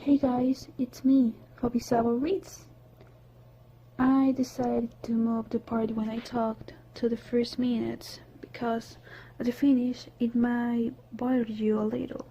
Hey guys, it's me, Fabisawa Reads. I decided to move the part when I talked to the first minutes because at the finish it might bother you a little.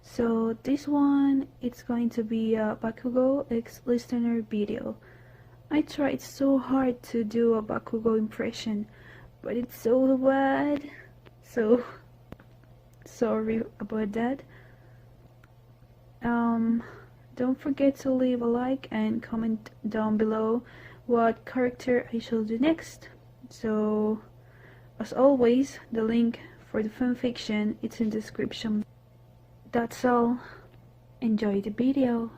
So this one it's going to be a Bakugo X listener video. I tried so hard to do a Bakugo impression, but it's so bad. So sorry about that. Don't forget to leave a like and comment down below what character I should do next. So, as always, the link for the fanfiction is in the description. That's all. Enjoy the video.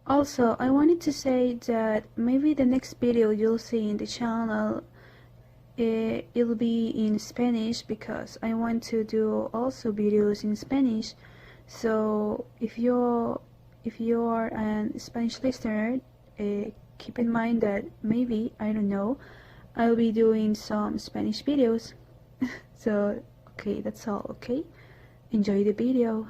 Also, I wanted to say that maybe the next video you'll see in the channel it'll be in Spanish because I want to do also videos in Spanish. So if you are a Spanish listener, keep in mind that maybe, I don't know, I'll be doing some Spanish videos. So okay, that's all. Okay, enjoy the video.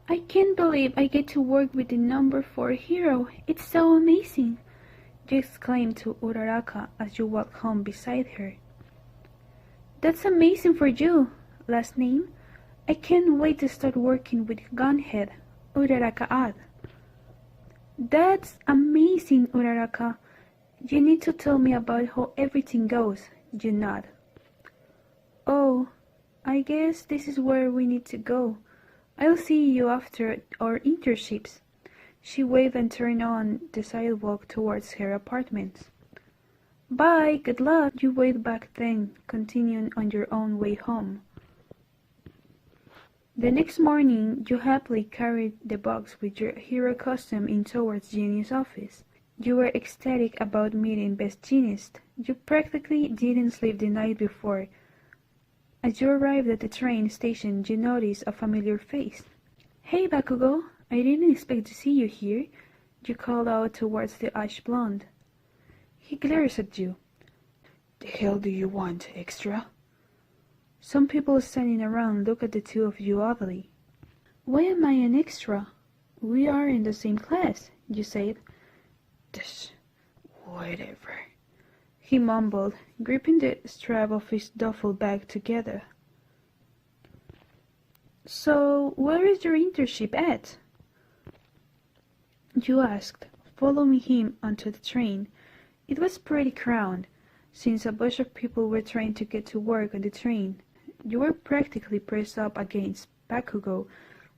I can't believe I get to work with the number 4 hero. It's so amazing, you exclaimed to Uraraka as you walked home beside her. That's amazing for you. Last name? I can't wait to start working with Gunhead, Uraraka added. That's amazing, Uraraka. You need to tell me about how everything goes, you nod. Oh, I guess this is where we need to go. I'll see you after our internships. She waved and turned on the sidewalk towards her apartment. Bye, good luck, you waved back then, continuing on your own way home. The next morning, you happily carried the box with your hero costume in towards Ginny's office. You were ecstatic about meeting Best Geniest. You practically didn't sleep the night before. As you arrived at the train station, you noticed a familiar face. Hey Bakugo, I didn't expect to see you here, you called out towards the ash blonde. He glares at you. The hell do you want, extra? Some people standing around look at the two of you oddly. Why am I an extra? We are in the same class, you said. Whatever, he mumbled, gripping the strap of his duffel bag together. So, where is your internship at? You asked, following him onto the train. It was pretty crowded, since a bunch of people were trying to get to work on the train. You were practically pressed up against Bakugou,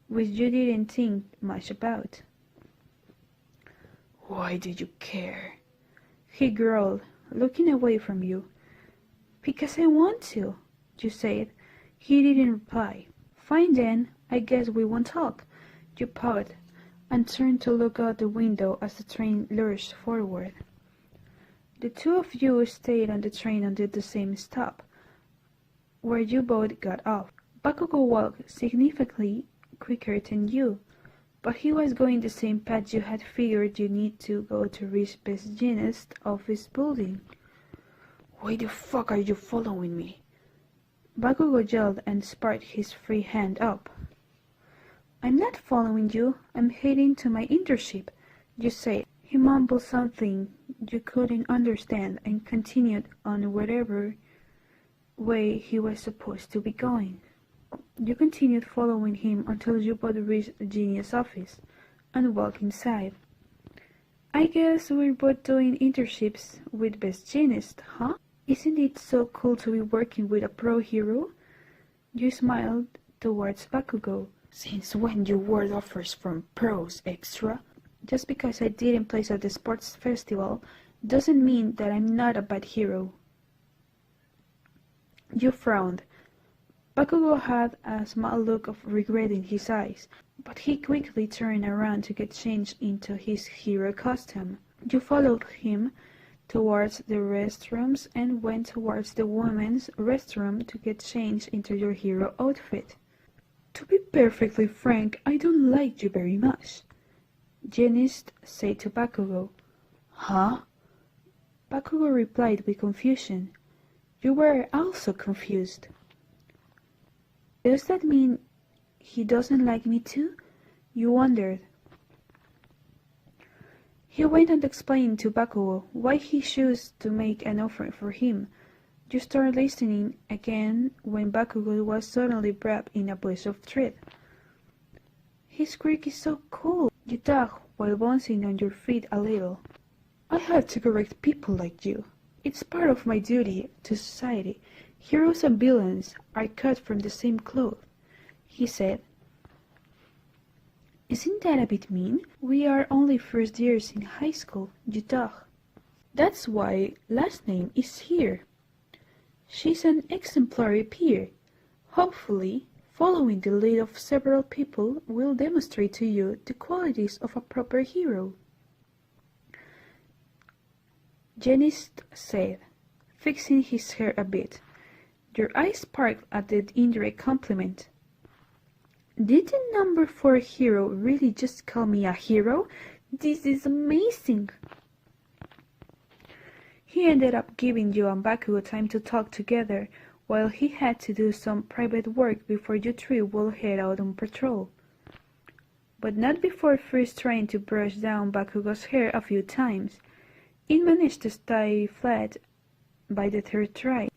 which you didn't think much about. Why did you care? He growled, looking away from you. Because I want to, you said. He didn't reply. Fine then, I guess we won't talk. You pouted, and turned to look out the window as the train lurched forward. The two of you stayed on the train until the same stop, where you both got off. Bakugo walked significantly quicker than you, but he was going the same path you had figured you need to go to reach Best Genius office building. Why the fuck are you following me? Bakugo yelled and sparked his free hand up. I'm not following you, I'm heading to my internship, you said. He mumbled something you couldn't understand and continued on whatever way he was supposed to be going. You continued following him until you both reached the genius office and walked inside. I guess we're both doing internships with Best Genius, huh? Isn't it so cool to be working with a pro hero? You smiled towards Bakugo. Since when you word offers from pros, extra? Just because I didn't place at the sports festival doesn't mean that I'm not a bad hero. You frowned. Bakugo had a small look of regret in his eyes, but he quickly turned around to get changed into his hero costume. You followed him towards the restrooms and went towards the women's restroom to get changed into your hero outfit. To be perfectly frank, I don't like you very much, Genist said to Bakugo. Huh? Bakugo replied with confusion. You were also confused. Does that mean He doesn't like me too? You wondered. He went on to explain to Bakugou why he chose to make an offer for him. You started listening again when Bakugou was suddenly wrapped in a burst of thread. His quirk is so cool, you thought while bouncing on your feet a little. I had to correct people like you. It's part of my duty to society. Heroes and villains are cut from the same cloth, he said. Isn't that a bit mean? We are only first years in high school, you thought. That's why last name is here. She's an exemplary peer. Hopefully, following the lead of several people will demonstrate to you the qualities of a proper hero. Janice said, fixing his hair a bit. Your eyes sparkled at the indirect compliment. Did the number 4 hero really just call me a hero? This is amazing! He ended up giving you and Bakugou time to talk together while he had to do some private work before you three would head out on patrol. But not before first trying to brush down Bakugou's hair a few times. It managed to stay flat by the third try,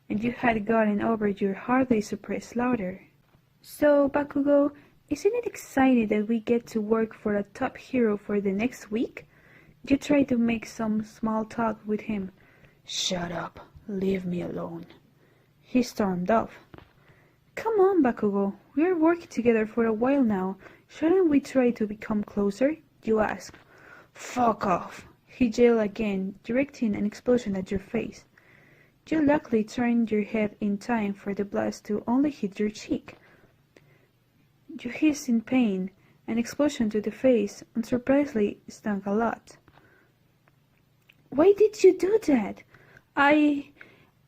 and you had gotten over your hardly suppressed laughter. So, Bakugou, isn't it exciting that we get to work for a top hero for the next week? You tried to make some small talk with him. Shut up. Leave me alone. He stormed off. Come on, Bakugou. We are working together for a while now. Shouldn't we try to become closer? You asked. Fuck off. He yelled again, directing an explosion at your face. You luckily turned your head in time for the blast to only hit your cheek. You hissed in pain. An explosion to the face, unsurprisingly, stung a lot. Why did you do that? I'm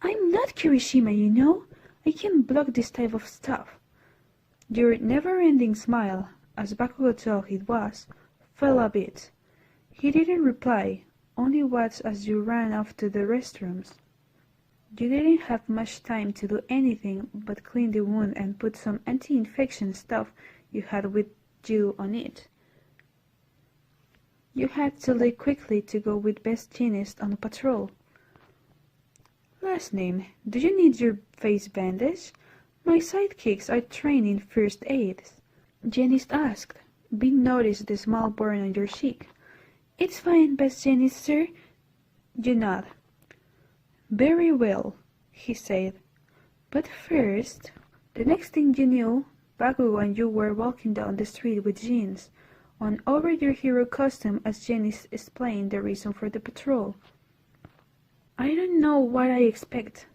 not Kirishima, you know. I can block this type of stuff. Your never-ending smile, as Bakugo thought it was, fell a bit. He didn't reply, only watched as you ran off to the restrooms. You didn't have much time to do anything but clean the wound and put some anti-infection stuff you had with you on it. You had to leave quickly to go with Best Jeanist on patrol. Last name, do you need your face bandaged? My sidekicks are trained in first aid. Jeanist asked, being noticed the small burn on your cheek. It's fine, Best Jeanist, sir. You nod. Very well, he said. But first, the next thing you knew, Bakugou and you were walking down the street with jeans on over your hero costume as Janice explained the reason for the patrol. I don't know what I expect.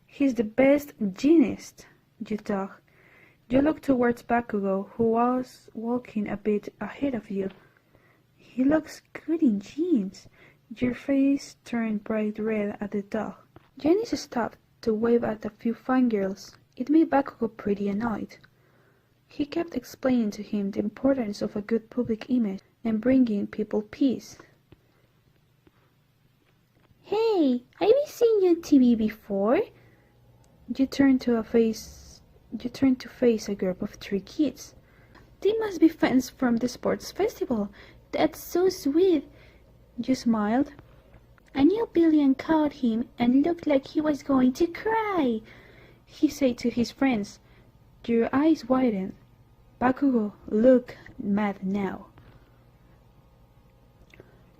He's the best jeanist, you thought. You looked towards Bakugou, who was walking a bit ahead of you. He looks good in jeans. Your face turned bright red at the thought. Janice stopped to wave at a few fangirls. It made Bakugou pretty annoyed. He kept explaining to him the importance of a good public image and bringing people peace. Hey, I've seen you on TV before. You turned to face a group of 3 kids. They must be fans from the sports festival. That's so sweet. You smiled. I knew Billion caught him and looked like he was going to cry, he said to his friends. Your eyes widened. Bakugou looked mad now.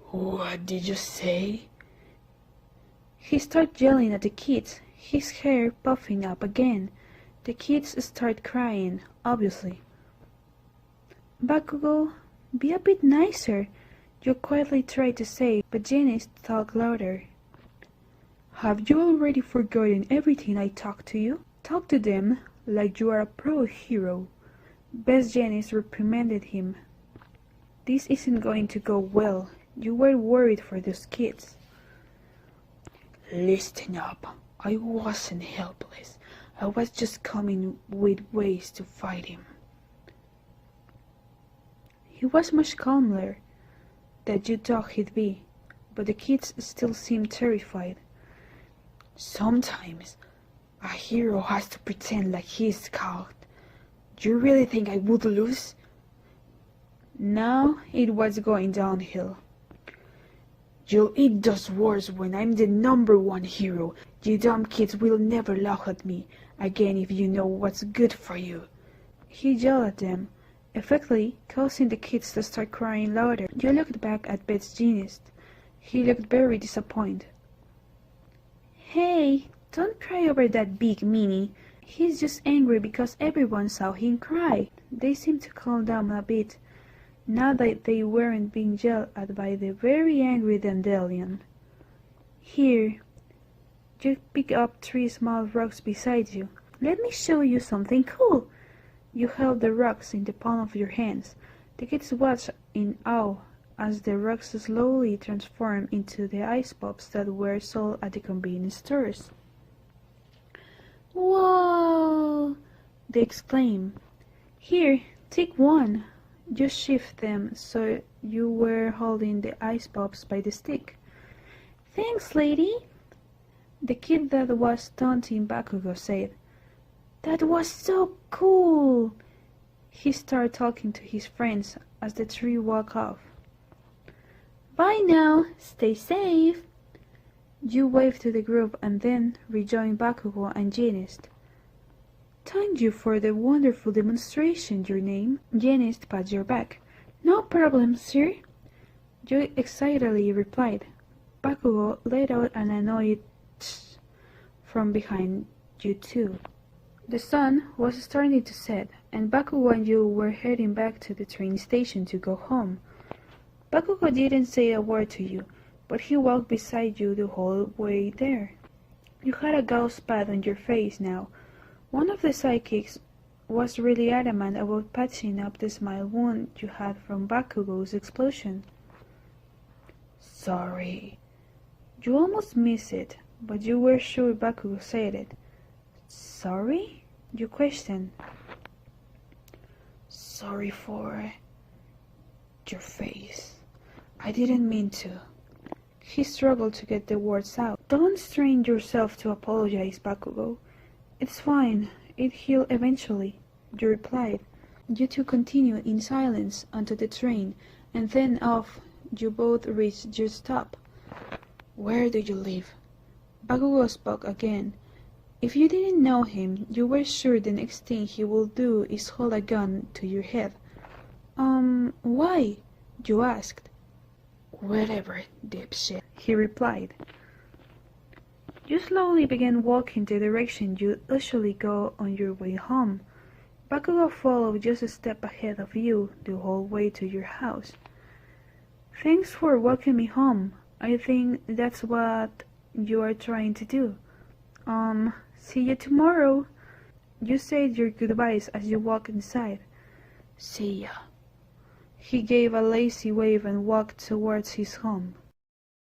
What did you say? He started yelling at the kids, his hair puffing up again. The kids start crying, obviously. Bakugou, be a bit nicer, you quietly tried to say, but Janice talked louder. Have you already forgotten everything I talked to you? Talk to them like you are a pro hero. Best Janice reprimanded him. This isn't going to go well. You were worried for those kids. Listen up. I wasn't helpless. I was just coming with ways to fight him. He was much calmer than you thought he'd be, but the kids still seemed terrified. Sometimes a hero has to pretend like he's caught. You really think I would lose? Now it was going downhill. You'll eat those words when I'm the #1 hero. You dumb kids will never laugh at me again if you know what's good for you. He yelled at them, effectively causing the kids to start crying louder. You looked back at Bet's genius. He looked very disappointed. Hey, don't cry over that big meanie. He's just angry because everyone saw him cry. They seemed to calm down a bit, now that they weren't being yelled at by the very angry dandelion. Here, you pick up 3 small rocks beside you. Let me show you something cool. You held the rocks in the palm of your hands. The kids watched in awe as the rocks slowly transformed into the ice pops that were sold at the convenience stores. Whoa! They exclaimed. Here, take one. You shift them so you were holding the ice pops by the stick. Thanks, lady. The kid that was taunting Bakugo said, That was so cool. He started talking to his friends as the 3 walked off. Bye now, stay safe. You waved to the group and then rejoined Bakugo and Genist. Thank you for the wonderful demonstration, your name. Genist pat your back. No problem, sir. You excitedly replied. Bakugo let out an annoyed tss from behind you too. The sun was starting to set, and Bakugo and you were heading back to the train station to go home. Bakugo didn't say a word to you, but he walked beside you the whole way there. You had a gauze pad on your face now. One of the sidekicks was really adamant about patching up the smile wound you had from Bakugo's explosion. Sorry. You almost missed it, but you were sure Bakugo said it. Sorry? You questioned. Sorry for your face. I didn't mean to. He struggled to get the words out. Don't strain yourself to apologize, Bakugo. It's fine. It healed eventually, you replied. You two continued in silence onto the train, and then off you both reached your stop. Where do you live? Bakugo spoke again. If you didn't know him, you were sure the next thing he would do is hold a gun to your head. Why? You asked. Wherever, dipshit, he replied. You slowly began walking the direction you usually go on your way home. Bakugo followed just a step ahead of you the whole way to your house. Thanks for walking me home. I think that's what you are trying to do. See you tomorrow. You said your goodbyes as you walked inside. See ya. He gave a lazy wave and walked towards his home.